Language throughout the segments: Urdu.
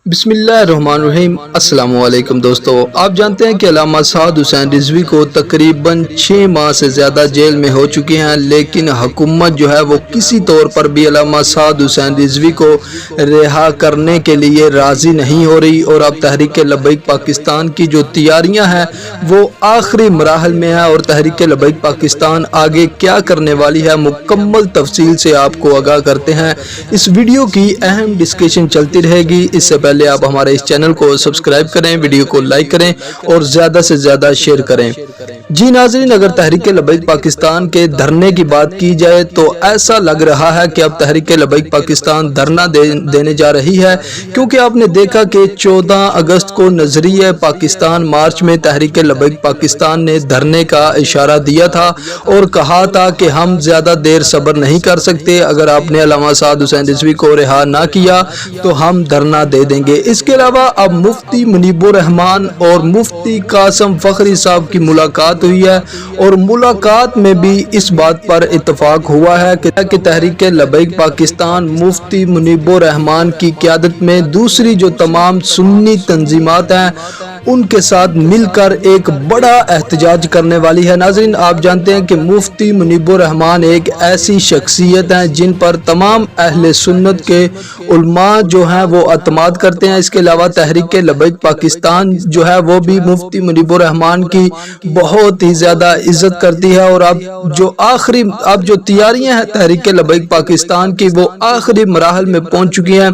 بسم اللہ الرحمن الرحیم۔ السلام علیکم دوستو، آپ جانتے ہیں کہ علامہ سعد حسین رضوی کو تقریباً 6 ماہ سے زیادہ جیل میں ہو چکے ہیں، لیکن حکومت جو ہے وہ کسی طور پر بھی علامہ سعد حسین رضوی کو رہا کرنے کے لیے راضی نہیں ہو رہی، اور اب تحریک لبیک پاکستان کی جو تیاریاں ہیں وہ آخری مراحل میں ہیں، اور تحریک لبیک پاکستان آگے کیا کرنے والی ہے مکمل تفصیل سے آپ کو آگاہ کرتے ہیں۔ اس ویڈیو کی اہم ڈسکشن چلتی رہے گی، اس سے پہلے آپ ہمارے اس چینل کو سبسکرائب کریں، ویڈیو کو لائک کریں اور زیادہ سے زیادہ شیئر کریں۔ جی ناظرین، اگر تحریک لبیک پاکستان کے دھرنے کی بات کی جائے تو ایسا لگ رہا ہے کہ اب تحریک لبیک پاکستان دھرنا دینے جا رہی ہے، کیونکہ آپ نے دیکھا کہ 14 اگست کو نظریہ پاکستان مارچ میں تحریک لبیک پاکستان نے دھرنے کا اشارہ دیا تھا اور کہا تھا کہ ہم زیادہ دیر صبر نہیں کر سکتے، اگر آپ نے علامہ سعد حسین رضوی کو رہا نہ کیا تو ہم دھرنا دے دیں گے۔ اس کے علاوہ اب مفتی منیب الرحمان اور مفتی قاسم فخری صاحب کی ملاقات ہوئی ہے، اور ملاقات میں بھی اس بات پر اتفاق ہوا ہے کہ تحریک لبیک پاکستان مفتی منیب الرحمان کی قیادت میں دوسری جو تمام سنی تنظیمات ہیں ان کے ساتھ مل کر ایک بڑا احتجاج کرنے والی ہے۔ ناظرین، آپ جانتے ہیں کہ مفتی منیب الرحمان ایک ایسی شخصیت ہیں جن پر تمام اہل سنت کے علماء جو ہیں وہ اعتماد کرتے ہیں۔ اس کے علاوہ تحریک لبیک پاکستان جو ہے وہ بھی مفتی منیب الرحمان کی بہت ہی زیادہ عزت کرتی ہے، اور اب جو تیاریاں ہیں تحریک لبیک پاکستان کی وہ آخری مراحل میں پہنچ چکی ہیں،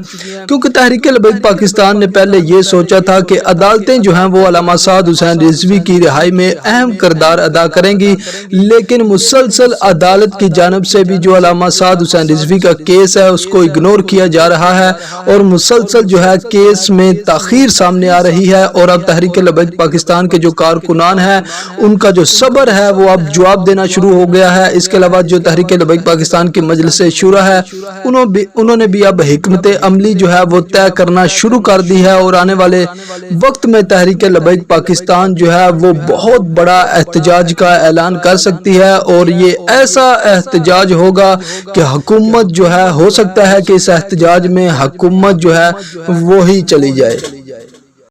کیونکہ تحریک لبیک پاکستان نے پہلے یہ سوچا تھا کہ عدالتیں جو ہیں وہ علامہ سعد حسین رضوی کی رہائی میں اہم کردار ادا کریں گی، لیکن مسلسل عدالت کی جانب سے بھی جو علامہ سعد حسین رضوی کا کیس ہے اس کو اگنور کیا جا رہا ہے، اور مسلسل جو ہے کیس میں تاخیر سامنے آ رہی ہے، اور اب تحریک لبیک پاکستان کے جو کارکنان ہیں ان کا جو صبر ہے وہ اب جواب دینا شروع ہو گیا ہے۔ اس کے علاوہ جو تحریک لبیک پاکستان کی مجلس شورا ہے انہوں نے بھی اب حکمت عملی جو ہے وہ طے کرنا شروع کر دی ہے، اور آنے والے وقت میں تحریک لبیک پاکستان جو ہے وہ بہت بڑا احتجاج کا اعلان کر سکتی ہے، اور یہ ایسا احتجاج ہوگا کہ حکومت جو ہے ہو سکتا ہے کہ اس احتجاج میں حکومت جو ہے وہی چلی جائے۔